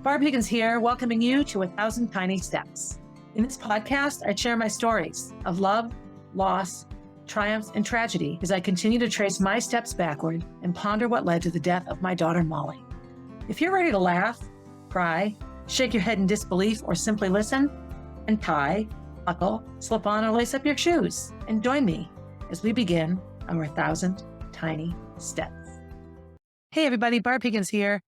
Barb Higgins here, welcoming you to 1,000 Tiny Steps. In this podcast, I share my stories of love, loss, triumph, and tragedy as I continue to trace my steps backward and ponder what led to the death of my daughter, Molly. If you're ready to laugh, cry, shake your head in disbelief, or simply listen, and tie, buckle, slip on, or lace up your shoes, and join me as we begin our 1,000 Tiny Steps. Hey everybody, Barb Higgins here,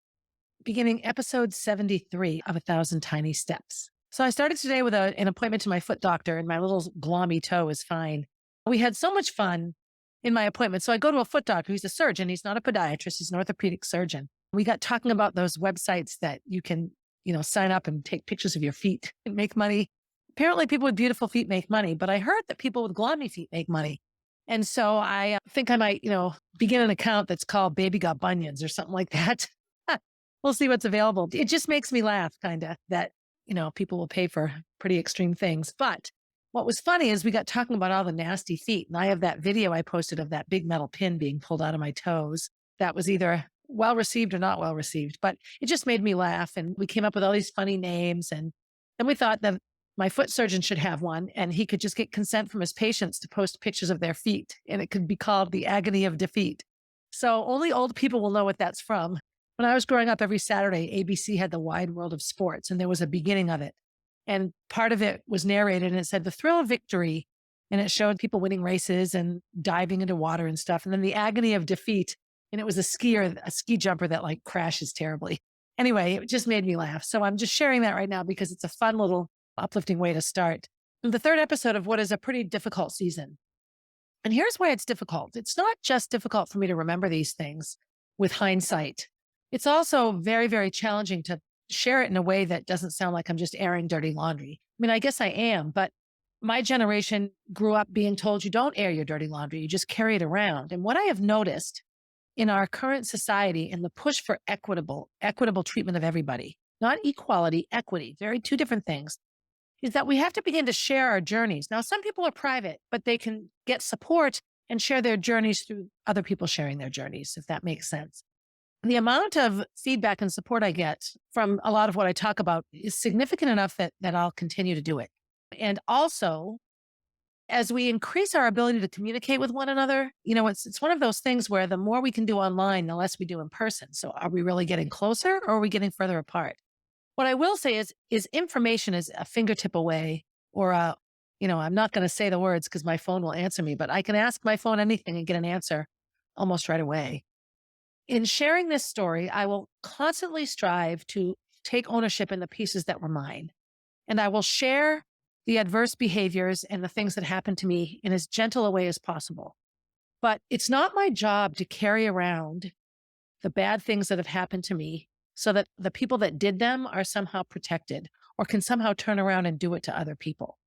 beginning episode 73 of 1,000 Tiny Steps. So I started today with an appointment to my foot doctor, and my little glommy toe is fine. We had so much fun in my appointment. So I go to a foot doctor. He's a surgeon. He's not a podiatrist. He's an orthopedic surgeon. We got talking about those websites that you can, sign up and take pictures of your feet and make money. Apparently people with beautiful feet make money, but I heard that people with glommy feet make money. And so I think I might, begin an account that's called Baby Got Bunions or something like that. We'll see what's available. It just makes me laugh, kind of, that, people will pay for pretty extreme things. But what was funny is we got talking about all the nasty feet. And I have that video I posted of that big metal pin being pulled out of my toes. That was either well received or not well received, but it just made me laugh. And we came up with all these funny names. And then we thought that my foot surgeon should have one, and he could just get consent from his patients to post pictures of their feet. And it could be called the agony of defeat. So only old people will know what that's from. When I was growing up, every Saturday, ABC had the Wide World of Sports, and there was a beginning of it. And part of it was narrated, and it said the thrill of victory. And it showed people winning races and diving into water and stuff. And then the agony of defeat. And it was a ski jumper that crashes terribly. Anyway, it just made me laugh. So I'm just sharing that right now because it's a fun little uplifting way to start. The third episode of what is a pretty difficult season. And here's why it's difficult. It's not just difficult for me to remember these things with hindsight. It's also very, very challenging to share it in a way that doesn't sound like I'm just airing dirty laundry. I mean, I guess I am, but my generation grew up being told you don't air your dirty laundry, you just carry it around. And what I have noticed in our current society and the push for equitable treatment of everybody, not equality, equity, two different things, is that we have to begin to share our journeys. Now, some people are private, but they can get support and share their journeys through other people sharing their journeys, if that makes sense. The amount of feedback and support I get from a lot of what I talk about is significant enough that I'll continue to do it. And also, as we increase our ability to communicate with one another, it's one of those things where the more we can do online, the less we do in person. So are we really getting closer, or are we getting further apart? What I will say is information is a fingertip away, or I'm not going to say the words because my phone will answer me, but I can ask my phone anything and get an answer almost right away. In sharing this story, I will constantly strive to take ownership in the pieces that were mine. And I will share the adverse behaviors and the things that happened to me in as gentle a way as possible. But it's not my job to carry around the bad things that have happened to me so that the people that did them are somehow protected or can somehow turn around and do it to other people.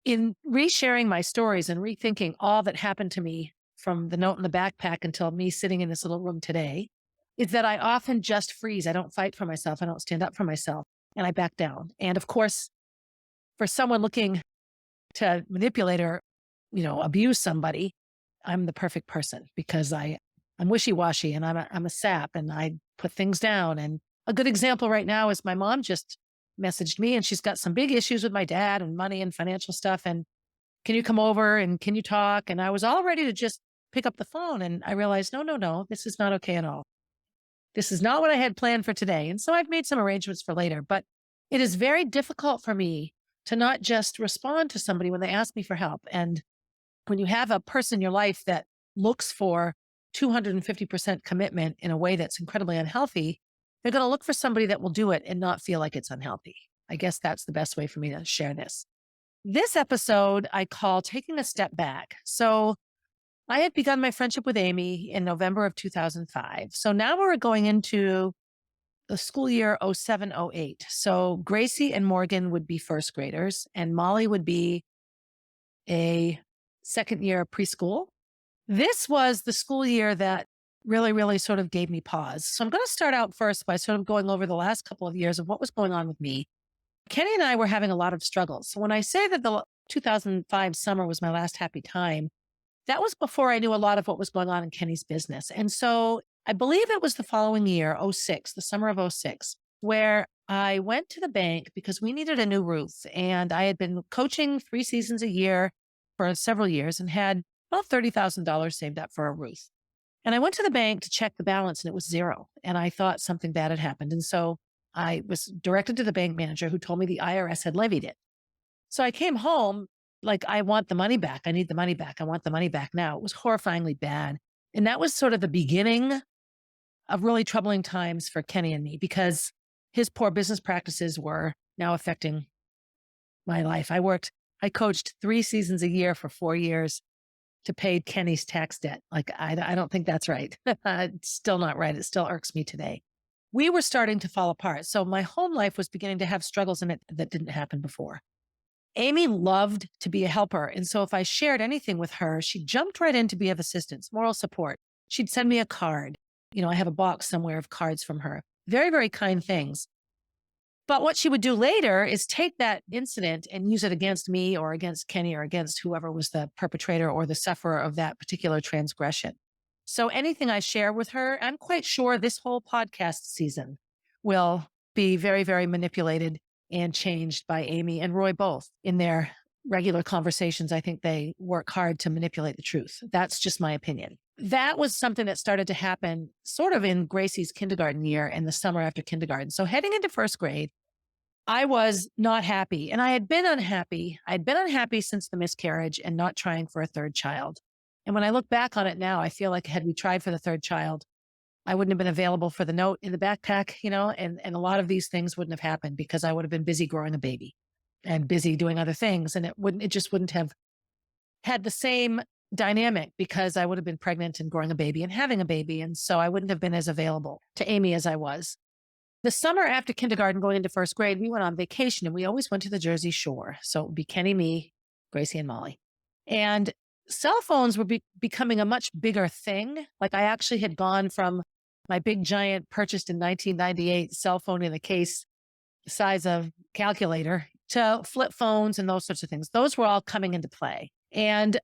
In resharing my stories and rethinking all that happened to me from the note in the backpack until me sitting in this little room today, is that I often just freeze. I don't fight for myself. I don't stand up for myself, and I back down. And of course, for someone looking to manipulate or, abuse somebody, I'm the perfect person because I'm wishy-washy and I'm a sap and I put things down. And a good example right now is my mom just messaged me, and she's got some big issues with my dad and money and financial stuff. And can you come over and can you talk? And I was all ready to just pick up the phone. And I realized, no, this is not okay at all. This is not what I had planned for today. And so I've made some arrangements for later, but it is very difficult for me to not just respond to somebody when they ask me for help. And when you have a person in your life that looks for 250% commitment in a way that's incredibly unhealthy, they're going to look for somebody that will do it and not feel like it's unhealthy. I guess that's the best way for me to share this. This episode I call Taking a Step Back. So I had begun my friendship with Amy in November of 2005. So now we're going into the school year 07-08. So Gracie and Morgan would be first graders, and Molly would be a second year preschool. This was the school year that really, really sort of gave me pause. So I'm going to start out first by sort of going over the last couple of years of what was going on with me. Kenny and I were having a lot of struggles. So when I say that the 2005 summer was my last happy time, that was before I knew a lot of what was going on in Kenny's business. And so I believe it was the following year, 06, the summer of 06, where I went to the bank because we needed a new roof. And I had been coaching 3 seasons a year for several years and had about $30,000 saved up for a roof. And I went to the bank to check the balance and it was zero. And I thought something bad had happened. And so I was directed to the bank manager who told me the IRS had levied it. So I came home like, I want the money back. I need the money back. I want the money back now. It was horrifyingly bad. And that was sort of the beginning of really troubling times for Kenny and me because his poor business practices were now affecting my life. I coached 3 seasons a year for 4 years to pay Kenny's tax debt. Like, I don't think that's right. It's still not right. It still irks me today. We were starting to fall apart. So my home life was beginning to have struggles in it that didn't happen before. Amy loved to be a helper. And so if I shared anything with her, she jumped right in to be of assistance, moral support. She'd send me a card. I have a box somewhere of cards from her. Very, very kind things. But what she would do later is take that incident and use it against me or against Kenny or against whoever was the perpetrator or the sufferer of that particular transgression. So anything I share with her, I'm quite sure this whole podcast season will be very, very manipulated and changed by Amy and Roy both in their regular conversations. I think they work hard to manipulate the truth. That's just my opinion. That was something that started to happen sort of in Gracie's kindergarten year and the summer after kindergarten. So heading into first grade, I was not happy and I had been unhappy. I'd been unhappy since the miscarriage and not trying for a third child. And when I look back on it now, I feel like had we tried for the third child, I wouldn't have been available for the note in the backpack, and a lot of these things wouldn't have happened because I would have been busy growing a baby and busy doing other things. And it just wouldn't have had the same dynamic because I would have been pregnant and growing a baby and having a baby. And so I wouldn't have been as available to Amy as I was. The summer after kindergarten, going into first grade, we went on vacation and we always went to the Jersey Shore. So it would be Kenny, me, Gracie, and Molly. And cell phones were becoming a much bigger thing. Like I actually had gone from my big giant purchased in 1998 cell phone in a case the size of calculator to flip phones and those sorts of things. Those were all coming into play. And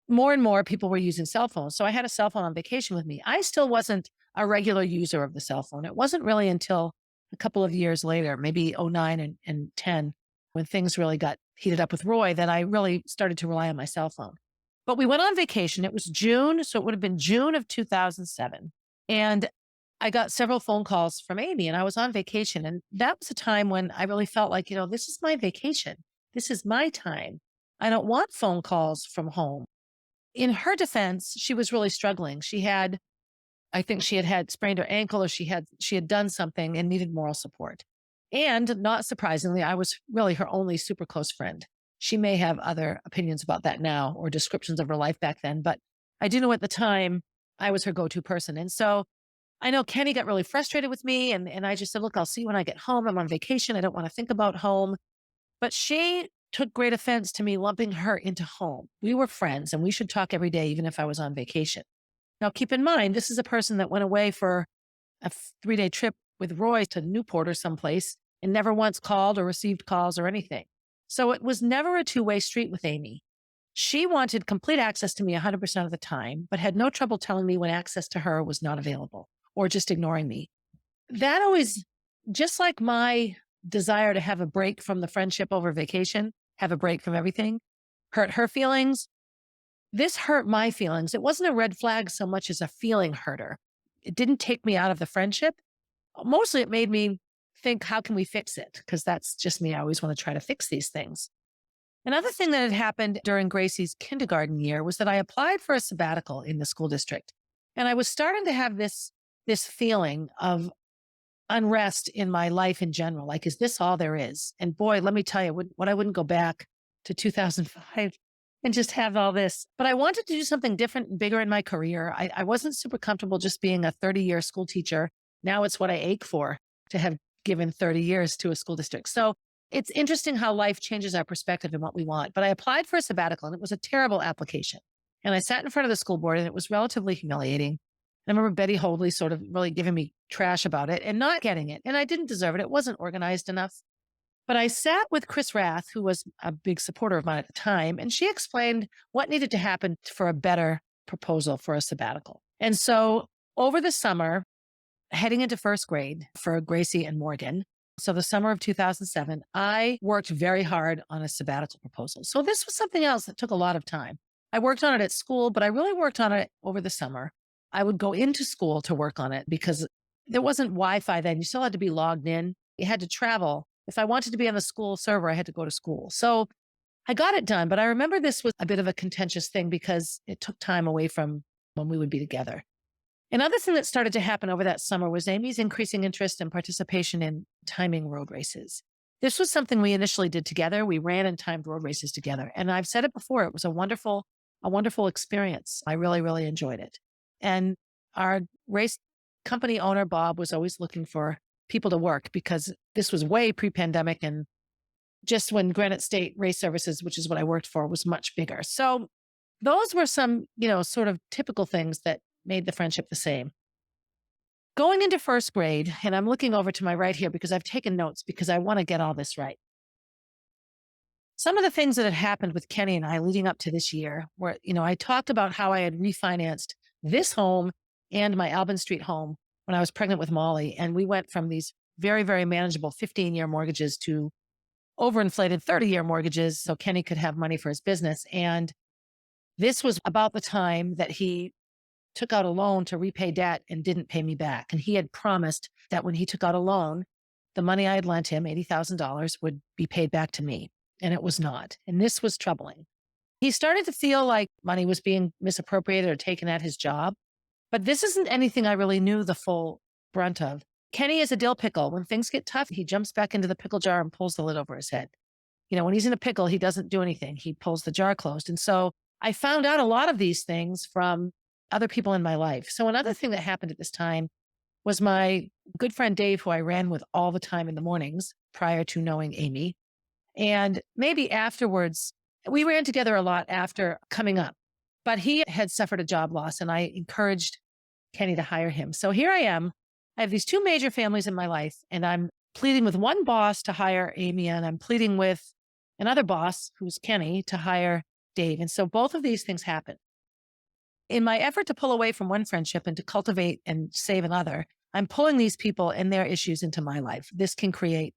more people were using cell phones. So I had a cell phone on vacation with me. I still wasn't a regular user of the cell phone. It wasn't really until a couple of years later, maybe '09 and 10, when things really got heated up with Roy, that I really started to rely on my cell phone. But we went on vacation. It was June. So it would have been June of 2007. And I got several phone calls from Amy and I was on vacation. And that was a time when I really felt like, this is my vacation. This is my time. I don't want phone calls from home. In her defense, she was really struggling. I think she had sprained her ankle or she had done something and needed moral support. And not surprisingly, I was really her only super close friend. She may have other opinions about that now or descriptions of her life back then, but I do know at the time I was her go-to person. And so I know Kenny got really frustrated with me and I just said, look, I'll see you when I get home. I'm on vacation. I don't want to think about home. But she took great offense to me lumping her into home. We were friends and we should talk every day, even if I was on vacation. Now, keep in mind, this is a person that went away for a 3-day trip with Roy to Newport or someplace and never once called or received calls or anything. So it was never a two-way street with Amy. She wanted complete access to me 100% of the time, but had no trouble telling me when access to her was not available or just ignoring me. That always, just like my desire to have a break from the friendship over vacation, have a break from everything, hurt her feelings. This hurt my feelings. It wasn't a red flag so much as a feeling hurter. It didn't take me out of the friendship. Mostly it made me think, how can we fix it? Because that's just me. I always want to try to fix these things. Another thing that had happened during Gracie's kindergarten year was that I applied for a sabbatical in the school district. And I was starting to have this feeling of unrest in my life in general. Like, is this all there is? And boy, let me tell you, what I wouldn't go back to 2005 and just have all this. But I wanted to do something different and bigger in my career. I wasn't super comfortable just being a 30-year school teacher. Now it's what I ache for, to have given 30 years to a school district. So it's interesting how life changes our perspective and what we want. But I applied for a sabbatical and it was a terrible application. And I sat in front of the school board and it was relatively humiliating. I remember Betty Hoadley sort of really giving me trash about it and not getting it. And I didn't deserve it. It wasn't organized enough. But I sat with Chris Rath, who was a big supporter of mine at the time, and she explained what needed to happen for a better proposal for a sabbatical. And so over the summer, heading into first grade for Gracie and Morgan, So the summer of 2007, I worked very hard on a sabbatical proposal. So this was something else that took a lot of time. I worked on it at school, but I really worked on it over the summer. I would go into school to work on it because there wasn't Wi-Fi then. You still had to be logged in. You had to travel. If I wanted to be on the school server, I had to go to school. So I got it done, but I remember this was a bit of a contentious thing because it took time away from when we would be together. Another thing that started to happen over that summer was Amy's increasing interest and participation in timing road races. This was something we initially did together. We ran and timed road races together. And I've said it before, it was a wonderful experience. I really, really enjoyed it. And our race company owner, Bob, was always looking for people to work because this was way pre-pandemic and just when Granite State Race Services, which is what I worked for, was much bigger. So those were some, sort of typical things that made the friendship the same. Going into first grade, and I'm looking over to my right here because I've taken notes because I want to get all this right. Some of the things that had happened with Kenny and I leading up to this year were, I talked about how I had refinanced this home and my Albin Street home when I was pregnant with Molly. And we went from these very, very manageable 15-year mortgages to overinflated 30-year mortgages so Kenny could have money for his business. And this was about the time that he took out a loan to repay debt and didn't pay me back. And he had promised that when he took out a loan, the money I had lent him, $80,000, would be paid back to me. And it was not. And this was troubling. He started to feel like money was being misappropriated or taken at his job. But this isn't anything I really knew the full brunt of. Kenny is a dill pickle. When things get tough, he jumps back into the pickle jar and pulls the lid over his head. When he's in a pickle, he doesn't do anything. He pulls the jar closed. And so I found out a lot of these things from other people in my life. So another thing that happened at this time was my good friend Dave, who I ran with all the time in the mornings prior to knowing Amy. And maybe afterwards, we ran together a lot after coming up, but he had suffered a job loss and I encouraged Kenny to hire him. So here I am. I have these two major families in my life and I'm pleading with one boss to hire Amy and I'm pleading with another boss, who's Kenny, to hire Dave. And so both of these things happened. In my effort to pull away from one friendship and to cultivate and save another, I'm pulling these people and their issues into my life. This can create,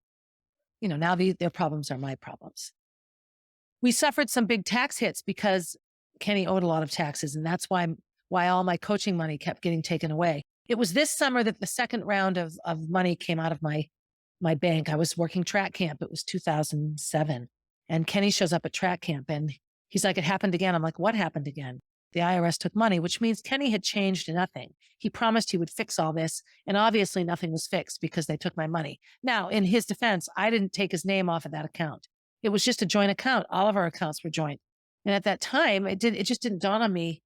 now their problems are my problems. We suffered some big tax hits because Kenny owed a lot of taxes. And that's why all my coaching money kept getting taken away. It was this summer that the second round of money came out of my bank. I was working track camp. It was 2007. And Kenny shows up at track camp and he's like, it happened again. I'm like, what happened again? The IRS took money, which means Kenny had changed nothing. He promised he would fix all this. And obviously nothing was fixed because they took my money. Now, in his defense, I didn't take his name off of that account. It was just a joint account. All of our accounts were joint. And at that time, it just didn't dawn on me.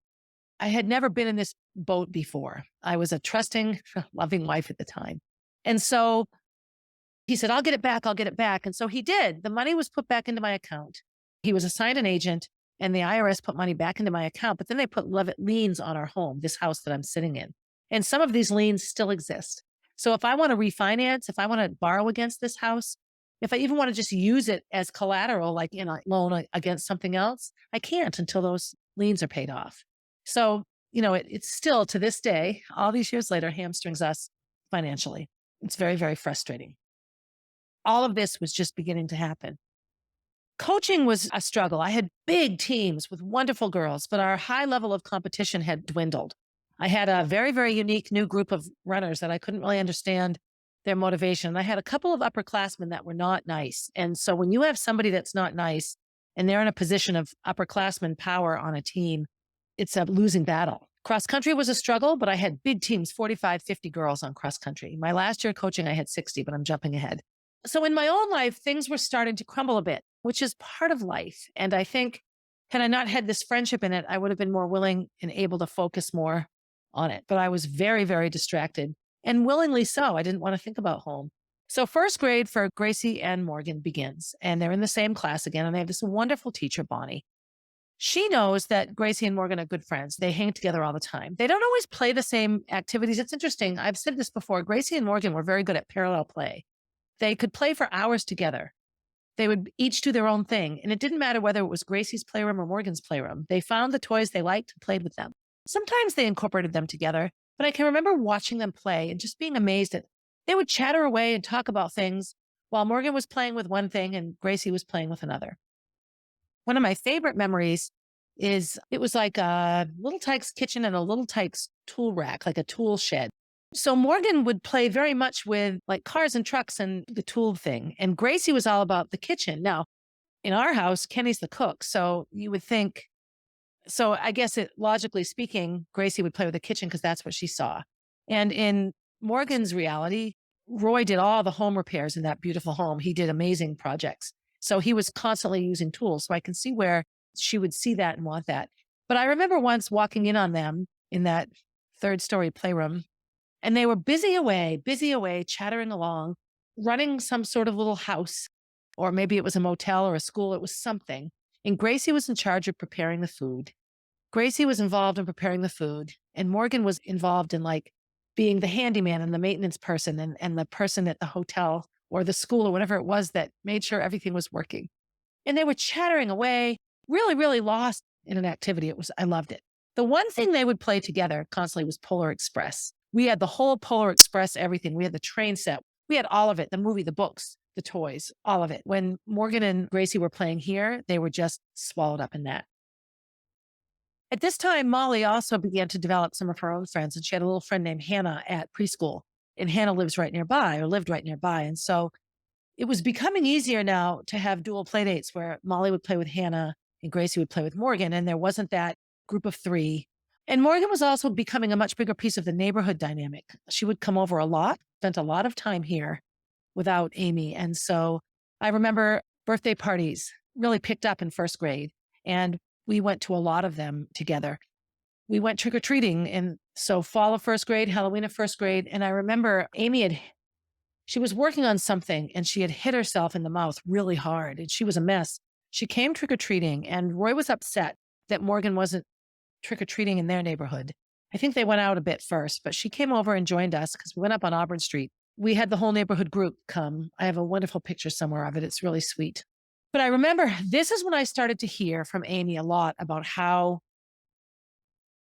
I had never been in this boat before. I was a trusting, loving wife at the time. And so he said, I'll get it back. I'll get it back. And so he did. The money was put back into my account. He was assigned an agent and the IRS put money back into my account, but then they put liens on our home, this house that I'm sitting in. And some of these liens still exist. So if I want to refinance, if I want to borrow against this house, if I even want to just use it as collateral, like in a loan against something else, I can't until those liens are paid off. So, it's still to this day, all these years later, hamstrings us financially. It's very, very frustrating. All of this was just beginning to happen. Coaching was a struggle. I had big teams with wonderful girls, but our high level of competition had dwindled. I had a very, very unique new group of runners that I couldn't really understand their motivation. I had a couple of upperclassmen that were not nice. And so when you have somebody that's not nice and they're in a position of upperclassman power on a team, it's a losing battle. Cross country was a struggle, but I had big teams, 45, 50 girls on cross country. My last year coaching, I had 60, but I'm jumping ahead. So in my own life, things were starting to crumble a bit, which is part of life. And I think had I not had this friendship in it, I would have been more willing and able to focus more on it. But I was very, very distracted and willingly so. I didn't want to think about home. So first grade for Gracie and Morgan begins and they're in the same class again. And they have this wonderful teacher, Bonnie. She knows that Gracie and Morgan are good friends. They hang together all the time. They don't always play the same activities. It's interesting. I've said this before. Gracie and Morgan were very good at parallel play. They could play for hours together. They would each do their own thing. And it didn't matter whether it was Gracie's playroom or Morgan's playroom. They found the toys they liked and played with them. Sometimes they incorporated them together, but I can remember watching them play and just being amazed at they would chatter away and talk about things while Morgan was playing with one thing and Gracie was playing with another. One of my favorite memories is it was like a Little Tyke's kitchen and a Little Tyke's tool rack, like a tool shed. So Morgan would play very much with like cars and trucks and the tool thing. And Gracie was all about the kitchen. Now, in our house, Kenny's the cook. So you would think, so I guess logically speaking, Gracie would play with the kitchen because that's what she saw. And in Morgan's reality, Roy did all the home repairs in that beautiful home. He did amazing projects. So he was constantly using tools. So I can see where she would see that and want that. But I remember once walking in on them in that third-story playroom, and they were busy away, chattering along, running some sort of little house, or maybe it was a motel or a school. It was something. And Gracie was in charge of preparing the food. Gracie was involved in preparing the food, and Morgan was involved in like being the handyman and the maintenance person and the person at the hotel or the school or whatever it was that made sure everything was working. And they were chattering away, really, really lost in an activity. I loved it. The one thing they would play together constantly was Polar Express. We had the whole Polar Express, everything. We had the train set. We had all of it, the movie, the books, the toys, all of it. When Morgan and Gracie were playing here, they were just swallowed up in that. At this time, Molly also began to develop some of her own friends, and she had a little friend named Hannah at preschool. And Hannah lived right nearby. And so it was becoming easier now to have dual play dates where Molly would play with Hannah and Gracie would play with Morgan. And there wasn't that group of three. And Morgan was also becoming a much bigger piece of the neighborhood dynamic. She would come over a lot, spent a lot of time here without Amy. And so I remember birthday parties really picked up in first grade. And we went to a lot of them together. We went trick-or-treating. And so fall of first grade, Halloween of first grade. And I remember she was working on something and she had hit herself in the mouth really hard and she was a mess. She came trick-or-treating and Roy was upset that Morgan wasn't trick-or-treating in their neighborhood. I think they went out a bit first, but she came over and joined us because we went up on Auburn Street. We had the whole neighborhood group come. I have a wonderful picture somewhere of it. It's really sweet. But I remember this is when I started to hear from Amy a lot about how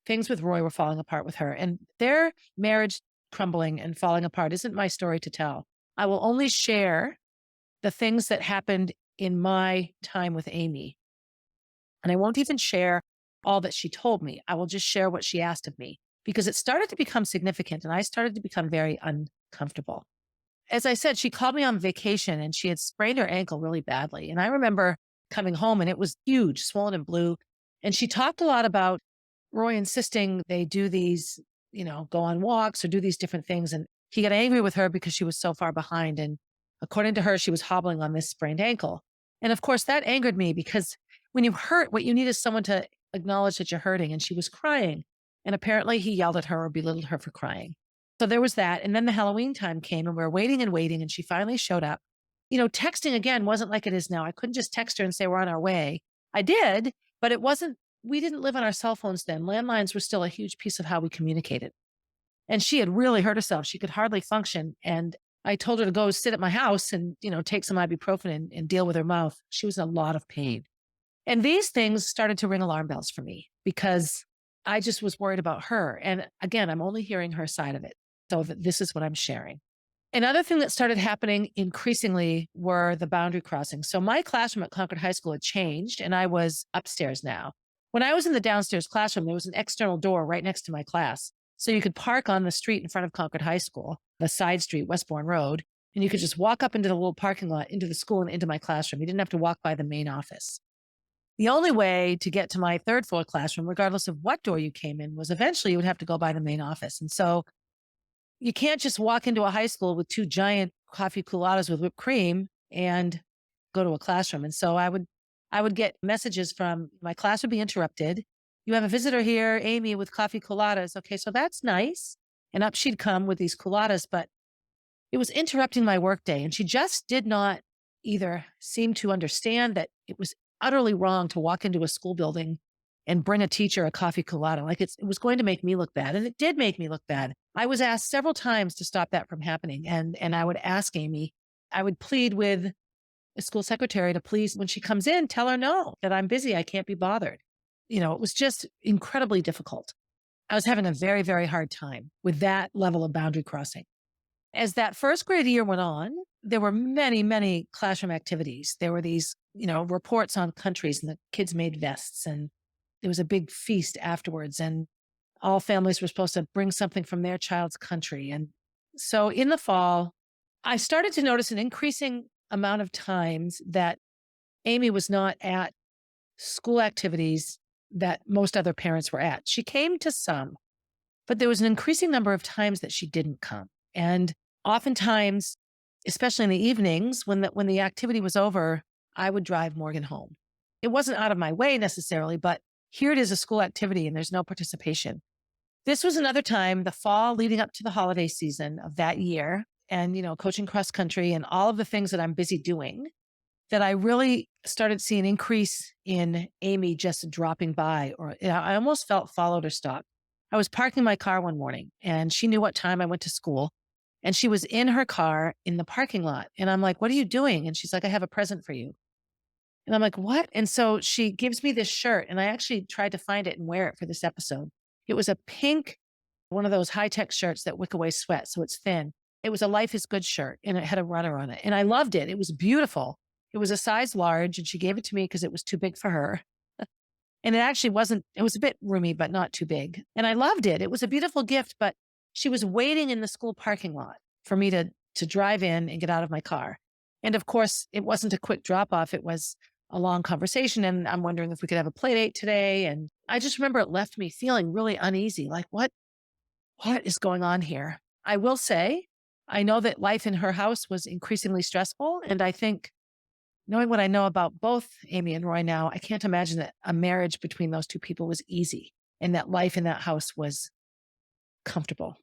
things with Roy were falling apart with her, and their marriage crumbling and falling apart isn't my story to tell. I will only share the things that happened in my time with Amy. And I won't even share all that she told me. I will just share what she asked of me because it started to become significant and I started to become very uncomfortable. As I said, she called me on vacation and she had sprained her ankle really badly. And I remember coming home and it was huge, swollen and blue. And she talked a lot about Roy insisting they do these, go on walks or do these different things. And he got angry with her because she was so far behind. And according to her, she was hobbling on this sprained ankle. And of course, that angered me because when you hurt, what you need is someone to acknowledge that you're hurting. And she was crying. And apparently he yelled at her or belittled her for crying. So there was that. And then the Halloween time came and we were waiting. And she finally showed up. Texting again wasn't like it is now. I couldn't just text her and say we're on our way. I did, but we didn't live on our cell phones then. Landlines were still a huge piece of how we communicated. And she had really hurt herself. She could hardly function. And I told her to go sit at my house and, take some ibuprofen and deal with her mouth. She was in a lot of pain. And these things started to ring alarm bells for me because I just was worried about her. And again, I'm only hearing her side of it. So this is what I'm sharing. Another thing that started happening increasingly were the boundary crossings. So my classroom at Concord High School had changed and I was upstairs now. When I was in the downstairs classroom, there was an external door right next to my class. So you could park on the street in front of Concord High School, the side street, Westbourne Road, and you could just walk up into the little parking lot, into the school and into my classroom. You didn't have to walk by the main office. The only way to get to my third floor classroom, regardless of what door you came in, was eventually you would have to go by the main office. And so you can't just walk into a high school with 2 giant coffee culottes with whipped cream and go to a classroom. And so I would get messages from my class would be interrupted. You have a visitor here, Amy, with coffee culottes. Okay, so that's nice. And up she'd come with these culottes, but it was interrupting my workday. And she just did not either seem to understand that it was utterly wrong to walk into a school building and bring a teacher a coffee culotte. Like it was going to make me look bad. And it did make me look bad. I was asked several times to stop that from happening. And I would ask Amy, I would plead with a school secretary to please, when she comes in, tell her no, that I'm busy. I can't be bothered. It was just incredibly difficult. I was having a very, very hard time with that level of boundary crossing. As that first grade year went on, there were many, many classroom activities. There were these, reports on countries, and the kids made vests, and there was a big feast afterwards, and all families were supposed to bring something from their child's country. And so in the fall, I started to notice an increasing amount of times that Amy was not at school activities that most other parents were at. She came to some, but there was an increasing number of times that she didn't come. And oftentimes, especially in the evenings, when the activity was over, I would drive Morgan home. It wasn't out of my way necessarily, but here it is, a school activity, and there's no participation. This was another time, the fall leading up to the holiday season of that year, and coaching cross country and all of the things that I'm busy doing, that I really started seeing an increase in Amy just dropping by, or I almost felt followed or stalked. I was parking my car one morning, and she knew what time I went to school, and she was in her car in the parking lot. And I'm like, "What are you doing?" And she's like, "I have a present for you." And I'm like, "What?" And so she gives me this shirt, and I actually tried to find it and wear it for this episode. It was a pink, one of those high-tech shirts that wick away sweat, so it's thin. It was a Life is Good shirt, and it had a runner on it. And I loved it. It was beautiful. It was a size large, and she gave it to me because it was too big for her. And it actually wasn't, it was a bit roomy, but not too big. And I loved it. It was a beautiful gift, but she was waiting in the school parking lot for me to drive in and get out of my car. And of course, it wasn't a quick drop off. It was a long conversation. And I'm wondering if we could have a play date today. And I just remember it left me feeling really uneasy. Like, what is going on here? I will say, I know that life in her house was increasingly stressful. And I think, knowing what I know about both Amy and Roy now, I can't imagine that a marriage between those two people was easy and that life in that house was comfortable.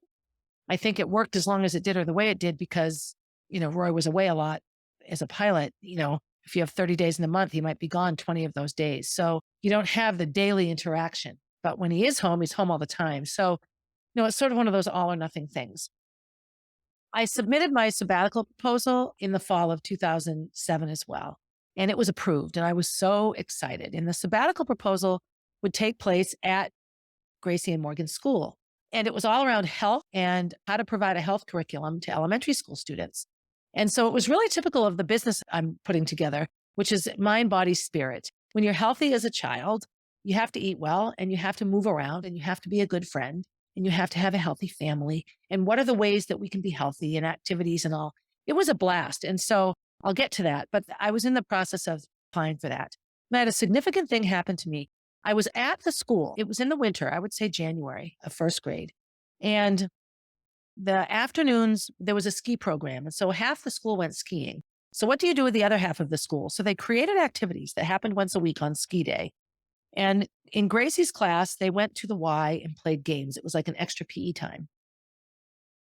I think it worked as long as it did, or the way it did, because, Roy was away a lot as a pilot. If you have 30 days in a month, he might be gone 20 of those days. So you don't have the daily interaction. But when he is home, he's home all the time. So, it's sort of one of those all or nothing things. I submitted my sabbatical proposal in the fall of 2007 as well, and it was approved. And I was so excited. And the sabbatical proposal would take place at Gracie and Morgan School. And it was all around health and how to provide a health curriculum to elementary school students. And so it was really typical of the business I'm putting together, which is mind, body, spirit. When you're healthy as a child, you have to eat well, and you have to move around, and you have to be a good friend, and you have to have a healthy family. And what are the ways that we can be healthy, and activities and all? It was a blast. And so I'll get to that. But I was in the process of applying for that. And I had a significant thing happen to me. I was at the school. It was in the winter, I would say January of first grade. And the afternoons, there was a ski program. And so half the school went skiing. So what do you do with the other half of the school? So they created activities that happened once a week on ski day. And in Gracie's class, they went to the Y and played games. It was like an extra PE time.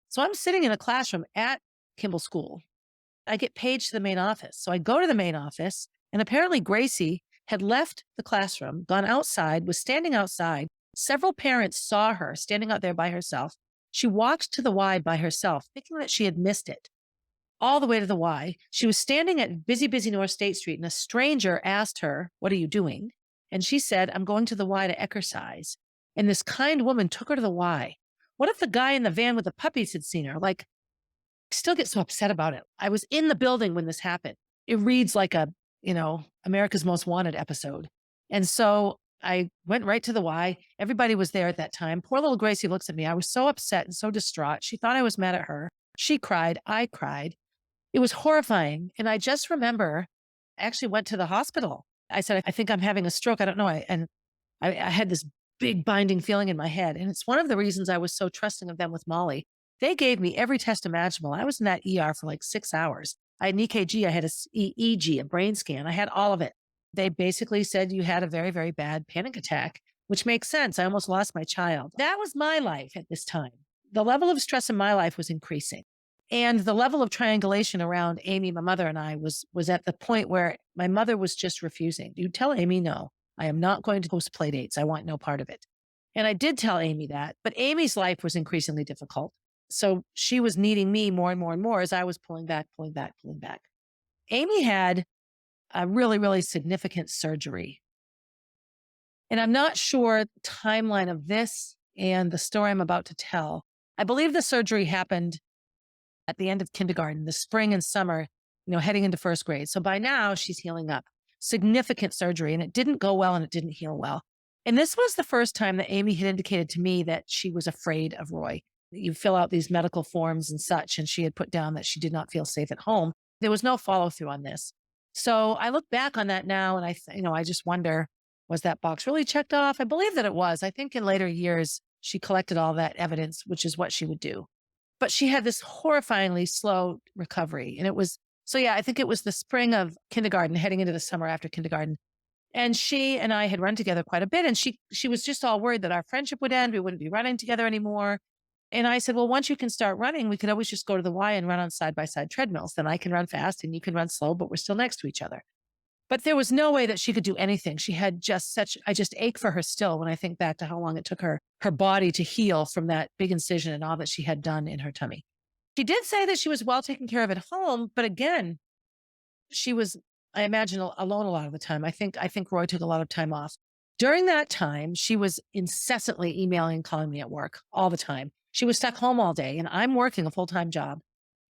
So I'm sitting in a classroom at Kimball School. I get paged to the main office. So I go to the main office, and apparently Gracie had left the classroom, gone outside, was standing outside. Several parents saw her standing out there by herself. She walked to the Y by herself, thinking that she had missed it. All the way to the Y. She was standing at busy North State Street, and a stranger asked her, "What are you doing?" And she said, "I'm going to the Y to exercise." And this kind woman took her to the Y. What if the guy in the van with the puppies had seen her? Like, I still get so upset about it. I was in the building when this happened. It reads like a, America's Most Wanted episode. And so I went right to the Y. Everybody was there at that time. Poor little Gracie looks at me. I was so upset and so distraught. She thought I was mad at her. She cried. I cried. It was horrifying. And I just remember I actually went to the hospital. I said, "I think I'm having a stroke. I don't know." I had this big binding feeling in my head. And it's one of the reasons I was so trusting of them with Molly. They gave me every test imaginable. I was in that ER for like 6 hours. I had an EKG. I had a EEG, a brain scan. I had all of it. They basically said you had a very, very bad panic attack, which makes sense. I almost lost my child. That was my life at this time. The level of stress in my life was increasing. And the level of triangulation around Amy, my mother, and I was at the point where my mother was just refusing. "You tell Amy, no, I am not going to host play dates. I want no part of it." And I did tell Amy that, but Amy's life was increasingly difficult. So she was needing me more and more and more as I was pulling back. Amy had a really, really significant surgery. And I'm not sure the timeline of this and the story I'm about to tell. I believe the surgery happened at the end of kindergarten, the spring and summer, heading into first grade. So by now she's healing up. Significant surgery, and it didn't go well and it didn't heal well. And this was the first time that Amy had indicated to me that she was afraid of Roy. You fill out these medical forms and such, and she had put down that she did not feel safe at home. There was no follow through on this. So I look back on that now and I just wonder, was that box really checked off? I believe that it was. I think in later years, she collected all that evidence, which is what she would do. But she had this horrifyingly slow recovery. And I think it was the spring of kindergarten, heading into the summer after kindergarten. And she and I had run together quite a bit. And she was just all worried that our friendship would end. We wouldn't be running together anymore. And I said, well, once you can start running, we could always just go to the Y and run on side-by-side treadmills. Then I can run fast and you can run slow, but we're still next to each other. But there was no way that she could do anything. She had I just ache for her still when I think back to how long it took her body to heal from that big incision and all that she had done in her tummy. She did say that she was well taken care of at home, but again, she was, I imagine, alone a lot of the time. I think Roy took a lot of time off. During that time, she was incessantly emailing and calling me at work all the time. She was stuck home all day, and I'm working a full-time job.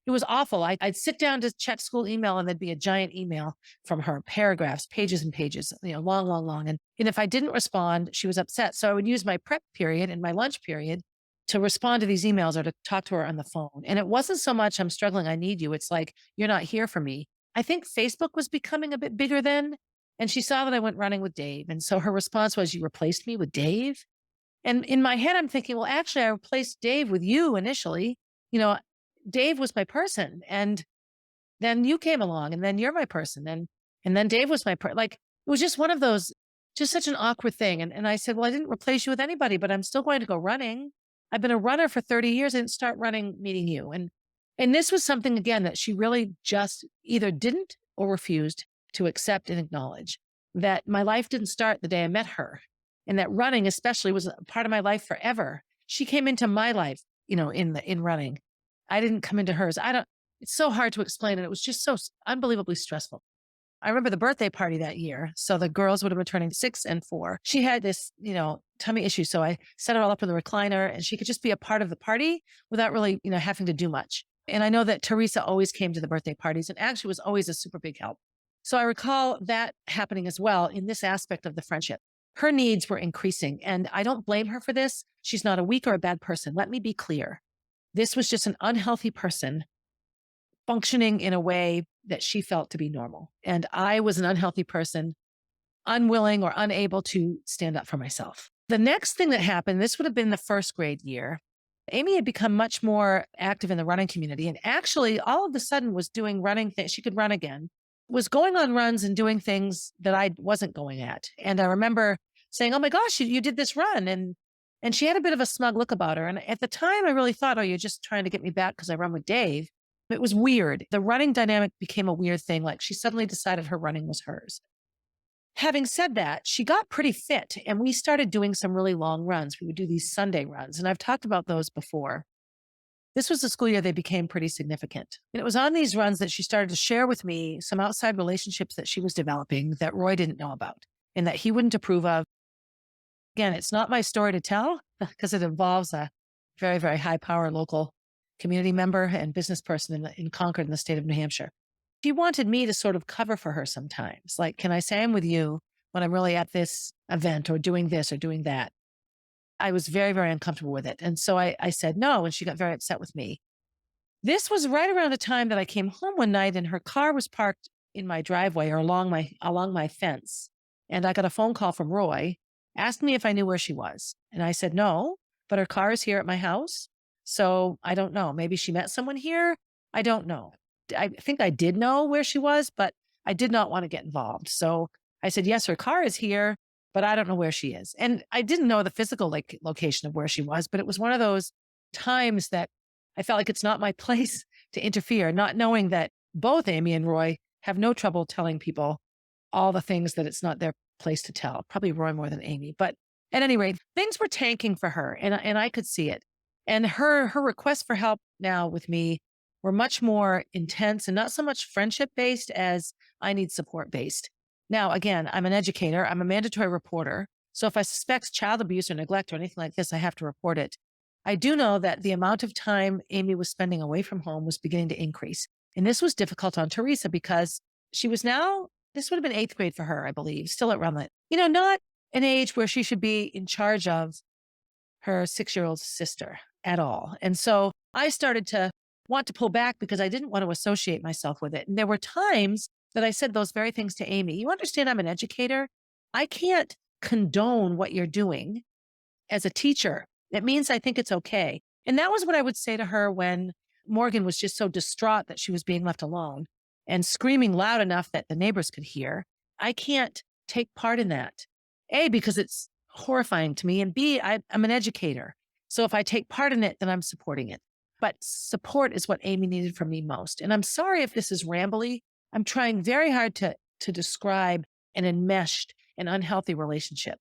It was awful. I'd sit down to check school email and there'd be a giant email from her, paragraphs, pages and pages, long, long, long. And if I didn't respond, she was upset. So I would use my prep period and my lunch period to respond to these emails or to talk to her on the phone. And it wasn't so much, I'm struggling, I need you. It's like, you're not here for me. I think Facebook was becoming a bit bigger then. And she saw that I went running with Dave. And so her response was, you replaced me with Dave? And in my head, I'm thinking, well, actually, I replaced Dave with you initially. Dave was my person, and then you came along, and then you're my person, and then Dave was my like, it was just one of those, just such an awkward thing. And I said, well, I didn't replace you with anybody, but I'm still going to go running. I've been a runner for 30 years. I didn't start running meeting you. And this was something, again, that she really just either didn't or refused to accept and acknowledge, that my life didn't start the day I met her, and that running especially was a part of my life forever. She came into my life, in running. I didn't come into hers. It's so hard to explain. And it was just so unbelievably stressful. I remember the birthday party that year. So the girls would have been turning 6 and 4. She had this, tummy issue. So I set her all up in the recliner and she could just be a part of the party without really, having to do much. And I know that Teresa always came to the birthday parties and actually was always a super big help. So I recall that happening as well in this aspect of the friendship. Her needs were increasing, and I don't blame her for this. She's not a weak or a bad person. Let me be clear. This was just an unhealthy person functioning in a way that she felt to be normal. And I was an unhealthy person, unwilling or unable to stand up for myself. The next thing that happened, this would have been the first grade year. Amy had become much more active in the running community, and actually all of a sudden was doing running things. She could run again, was going on runs and doing things that I wasn't going at. And I remember saying, oh my gosh, you did this run. And she had a bit of a smug look about her. And at the time, I really thought, oh, you're just trying to get me back because I run with Dave. It was weird. The running dynamic became a weird thing. Like she suddenly decided her running was hers. Having said that, she got pretty fit and we started doing some really long runs. We would do these Sunday runs. And I've talked about those before. This was the school year they became pretty significant. And it was on these runs that she started to share with me some outside relationships that she was developing that Roy didn't know about and that he wouldn't approve of. Again, it's not my story to tell because it involves a very, very high power local community member and business person in Concord in the state of New Hampshire. She wanted me to sort of cover for her sometimes. Like, can I say I'm with you when I'm really at this event or doing this or doing that? I was very, very uncomfortable with it. And so I said no, and she got very upset with me. This was right around the time that I came home one night and her car was parked in my driveway or along my fence. And I got a phone call from Roy, asked me if I knew where she was. And I said, no, but her car is here at my house. So I don't know. Maybe she met someone here. I don't know. I think I did know where she was, but I did not want to get involved. So I said, yes, her car is here, but I don't know where she is. And I didn't know the physical location of where she was, but it was one of those times that I felt like it's not my place to interfere, not knowing that both Amy and Roy have no trouble telling people all the things that it's not their place to tell. Probably Roy more than Amy. But at any rate, things were tanking for her and I could see it. And her requests for help now with me were much more intense and not so much friendship based as I need support based. Now, again, I'm an educator. I'm a mandatory reporter. So if I suspect child abuse or neglect or anything like this, I have to report it. I do know that the amount of time Amy was spending away from home was beginning to increase. And this was difficult on Teresa because she was now, this would have been eighth grade for her, I believe, still around that, not an age where she should be in charge of her 6-year-old sister at all. And so I started to want to pull back because I didn't want to associate myself with it. And there were times that I said those very things to Amy. You understand, I'm an educator. I can't condone what you're doing as a teacher. It means I think it's okay. And that was what I would say to her when Morgan was just so distraught that she was being left alone and screaming loud enough that the neighbors could hear. I can't take part in that. A, because it's horrifying to me. And B, I'm an educator. So if I take part in it, then I'm supporting it. But support is what Amy needed from me most. And I'm sorry if this is rambly. I'm trying very hard to describe an enmeshed and unhealthy relationship.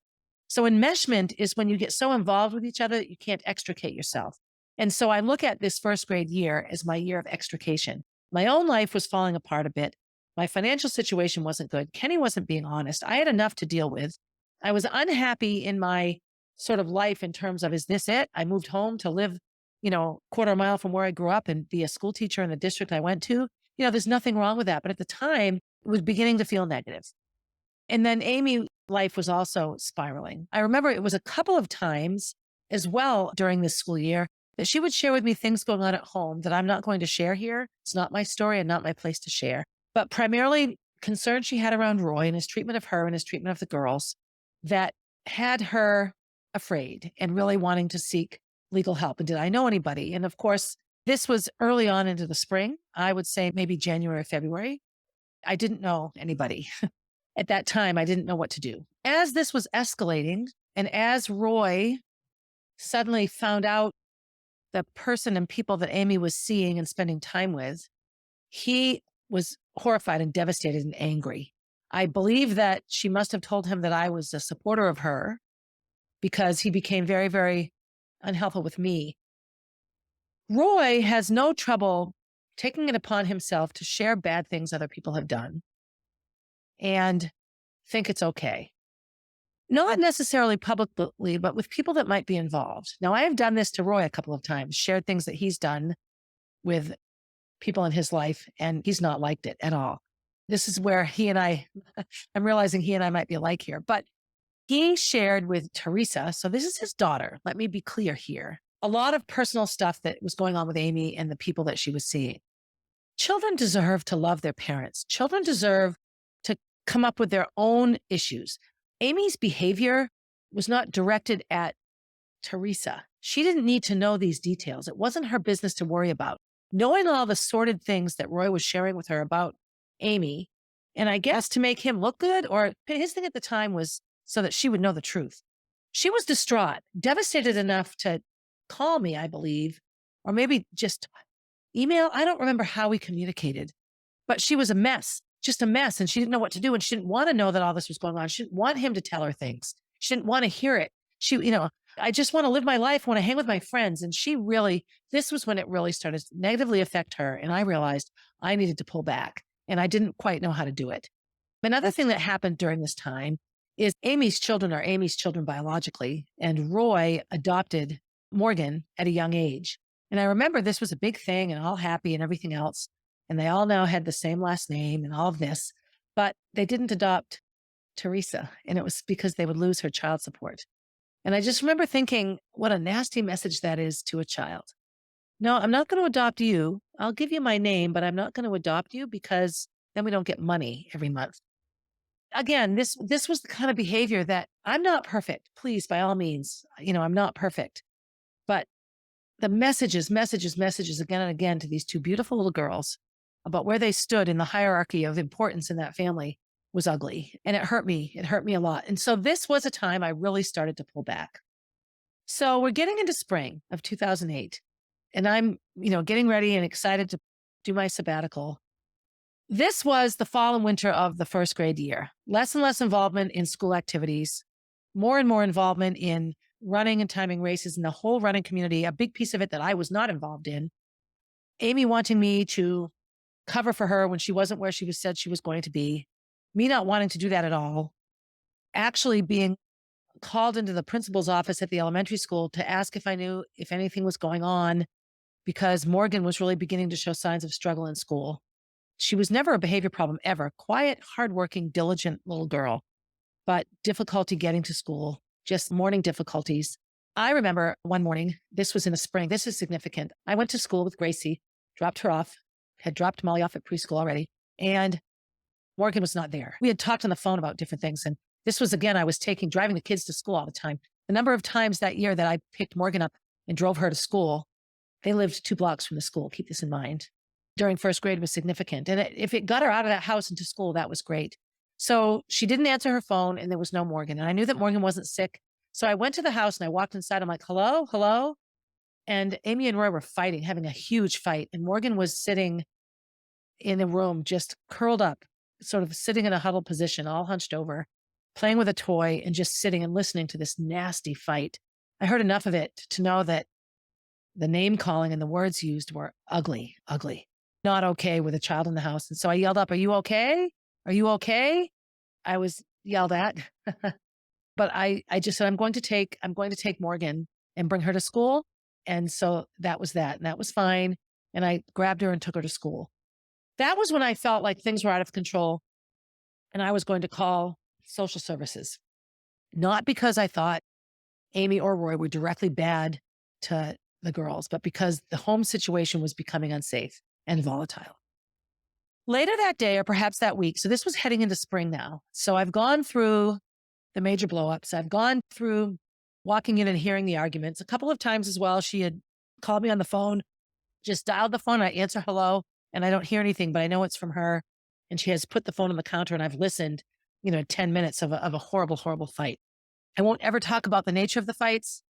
So enmeshment is when you get so involved with each other that you can't extricate yourself. And so I look at this first grade year as my year of extrication. My own life was falling apart a bit. My financial situation wasn't good. Kenny wasn't being honest. I had enough to deal with. I was unhappy in my sort of life in terms of, is this it? I moved home to live, quarter of a mile from where I grew up and be a school teacher in the district I went to. There's nothing wrong with that. But at the time, it was beginning to feel negative. And then Amy's life was also spiraling. I remember it was a couple of times as well during this school year that she would share with me things going on at home that I'm not going to share here. It's not my story and not my place to share. But primarily concerns she had around Roy and his treatment of her and his treatment of the girls that had her afraid and really wanting to seek legal help. And did I know anybody? And of course, this was early on into the spring. I would say maybe January or February. I didn't know anybody. At that time, I didn't know what to do. As this was escalating, and as Roy suddenly found out the person and people that Amy was seeing and spending time with, he was horrified and devastated and angry. I believe that she must have told him that I was a supporter of her because he became very, very unhelpful with me. Roy has no trouble taking it upon himself to share bad things other people have done and think it's okay. Not necessarily publicly, but with people that might be involved. Now, I have done this to Roy a couple of times, shared things that he's done with people in his life, and he's not liked it at all. This is where I'm realizing he and I might be alike here, but he shared with Teresa, so this is his daughter, let me be clear here, a lot of personal stuff that was going on with Amy and the people that she was seeing. Children deserve to love their parents. Children deserve to come up with their own issues. Amy's behavior was not directed at Teresa. She didn't need to know these details. It wasn't her business to worry about. Knowing all the sordid things that Roy was sharing with her about Amy, and I guess to make him look good, or his thing at the time was so that she would know the truth. She was distraught, devastated enough to call me, I believe, or maybe just email. I don't remember how we communicated, but she was a mess, just a mess. And she didn't know what to do. And she didn't want to know that all this was going on. She didn't want him to tell her things. She didn't want to hear it. I just want to live my life, want to hang with my friends. And this was when it really started to negatively affect her. And I realized I needed to pull back and I didn't quite know how to do it. Another thing that happened during this time is Amy's children are Amy's children biologically, and Roy adopted Morgan at a young age. And I remember this was a big thing and all happy and everything else. And they all now had the same last name and all of this, but they didn't adopt Teresa. And it was because they would lose her child support. And I just remember thinking, what a nasty message that is to a child. No, I'm not going to adopt you. I'll give you my name, but I'm not going to adopt you because then we don't get money every month. Again, this was the kind of behavior that I'm not perfect. Please, by all means, I'm not perfect. But the messages again and again to these two beautiful little girls about where they stood in the hierarchy of importance in that family was ugly. And it hurt me. It hurt me a lot. And so this was a time I really started to pull back. So we're getting into spring of 2008 and I'm, getting ready and excited to do my sabbatical. This was the fall and winter of the first grade year. Less and less involvement in school activities, more and more involvement in running and timing races in the whole running community, a big piece of it that I was not involved in. Amy wanting me to cover for her when she wasn't where she said she was going to be. Me not wanting to do that at all. Actually being called into the principal's office at the elementary school to ask if I knew if anything was going on because Morgan was really beginning to show signs of struggle in school. She was never a behavior problem ever. Quiet, hardworking, diligent little girl, but difficulty getting to school, just morning difficulties. I remember one morning, this was in the spring. This is significant. I went to school with Gracie, dropped her off, had dropped Molly off at preschool already, and Morgan was not there. We had talked on the phone about different things. And this was, again, I was driving the kids to school all the time. The number of times that year that I picked Morgan up and drove her to school, they lived 2 blocks from the school. Keep this in mind. During first grade was significant. And if it got her out of that house into school, that was great. So she didn't answer her phone and there was no Morgan. And I knew that Morgan wasn't sick. So I went to the house and I walked inside. I'm like, hello, hello. And Amy and Roy were fighting, having a huge fight. And Morgan was sitting in the room, just curled up, sort of sitting in a huddled position, all hunched over, playing with a toy and just sitting and listening to this nasty fight. I heard enough of it to know that the name calling and the words used were ugly, ugly, not okay with a child in the house. And so I yelled up, are you okay? Are you okay? I was yelled at, but I just said, I'm going to take Morgan and bring her to school. And so that was that. And that was fine. And I grabbed her and took her to school. That was when I felt like things were out of control and I was going to call social services, not because I thought Amy or Roy were directly bad to the girls, but because the home situation was becoming unsafe and volatile. Later that day, or perhaps that week, so this was heading into spring now. So I've gone through the major blowups. I've gone through walking in and hearing the arguments. A couple of times as well, she had called me on the phone, just dialed the phone. I answer hello and I don't hear anything, but I know it's from her. And she has put the phone on the counter and I've listened, 10 minutes of a horrible, horrible fight. I won't ever talk about the nature of the fights,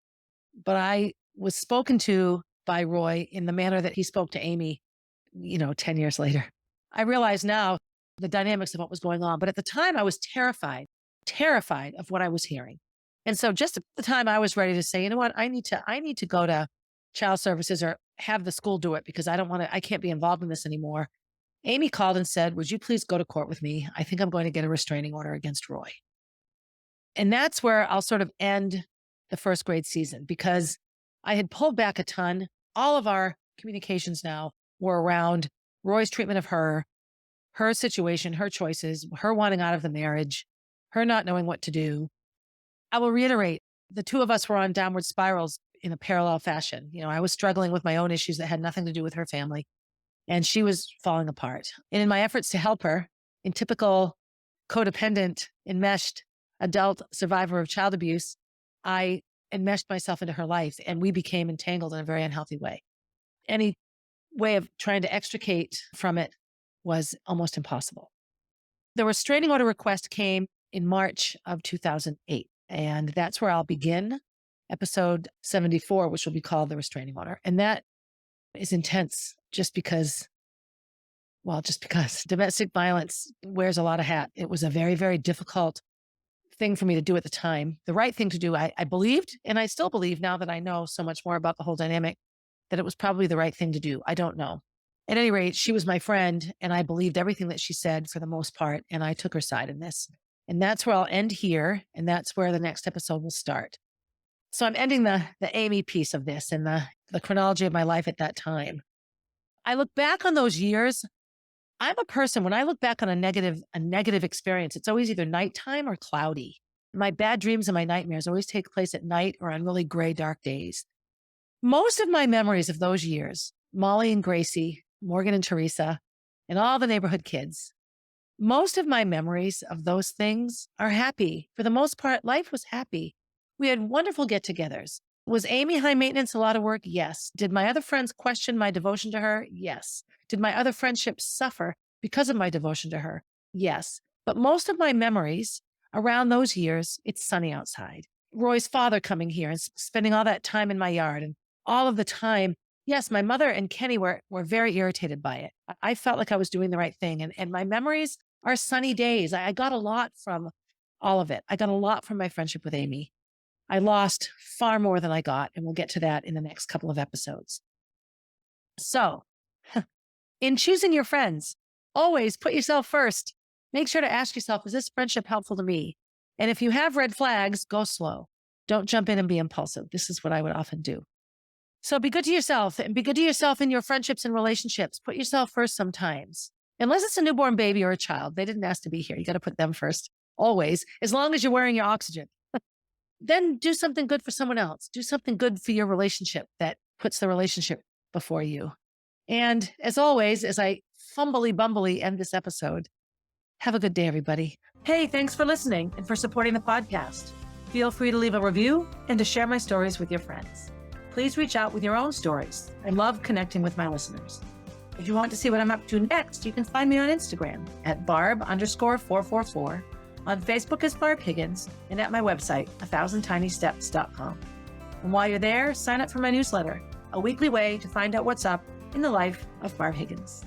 but I was spoken to by Roy in the manner that he spoke to Amy, 10 years later. I realize now the dynamics of what was going on, but at the time I was terrified of what I was hearing. And so just at the time I was ready to say, you know what, I need to go to child services or have the school do it because I can't be involved in this anymore. Amy called and said, would you please go to court with me? I think I'm going to get a restraining order against Roy. And that's where I'll sort of end the first grade season because I had pulled back a ton. All of our communications now were around Roy's treatment of her situation, her choices, her wanting out of the marriage, her not knowing what to do. I will reiterate, the two of us were on downward spirals in a parallel fashion. I was struggling with my own issues that had nothing to do with her family, and she was falling apart. And in my efforts to help her, in typical codependent, enmeshed adult survivor of child abuse, I enmeshed myself into her life and we became entangled in a very unhealthy way. Any way of trying to extricate from it was almost impossible. The restraining order request came in March of 2008, and that's where I'll begin episode 74, which will be called The Restraining Order. And that is intense just because domestic violence wears a lot of hats. It was a very, very difficult thing for me to do at the time. The right thing to do, I believed, and I still believe now that I know so much more about the whole dynamic, that it was probably the right thing to do. I don't know. At any rate, she was my friend and I believed everything that she said for the most part. And I took her side in this. And that's where I'll end here. And that's where the next episode will start. So I'm ending the Amy piece of this and the chronology of my life at that time. I look back on those years. I'm a person, when I look back on a negative experience, it's always either nighttime or cloudy. My bad dreams and my nightmares always take place at night or on really gray, dark days. Most of my memories of those years, Molly and Gracie, Morgan and Teresa, and all the neighborhood kids, most of my memories of those things are happy. For the most part, life was happy. We had wonderful get-togethers. Was Amy high maintenance, a lot of work? Yes. Did my other friends question my devotion to her? Yes. Did my other friendships suffer because of my devotion to her? Yes. But most of my memories around those years, it's sunny outside. Roy's father coming here and spending all that time in my yard and all of the time. Yes, my mother and Kenny were very irritated by it. I felt like I was doing the right thing. And my memories are sunny days. I got a lot from all of it. I got a lot from my friendship with Amy. I lost far more than I got, and we'll get to that in the next couple of episodes. So, in choosing your friends, always put yourself first. Make sure to ask yourself, is this friendship helpful to me? And if you have red flags, go slow. Don't jump in and be impulsive. This is what I would often do. So be good to yourself, and be good to yourself in your friendships and relationships. Put yourself first sometimes. Unless it's a newborn baby or a child, they didn't ask to be here. You got to put them first, always, as long as you're wearing your oxygen. Then do something good for someone else. Do something good for your relationship that puts the relationship before you. And as always, as I fumbly-bumbly end this episode, have a good day, everybody. Hey, thanks for listening and for supporting the podcast. Feel free to leave a review and to share my stories with your friends. Please reach out with your own stories. I love connecting with my listeners. If you want to see what I'm up to next, you can find me on Instagram at Barb_444, on Facebook as Barb Higgins, and at my website, 1000tinysteps.com. And while you're there, sign up for my newsletter, a weekly way to find out what's up in the life of Barb Higgins.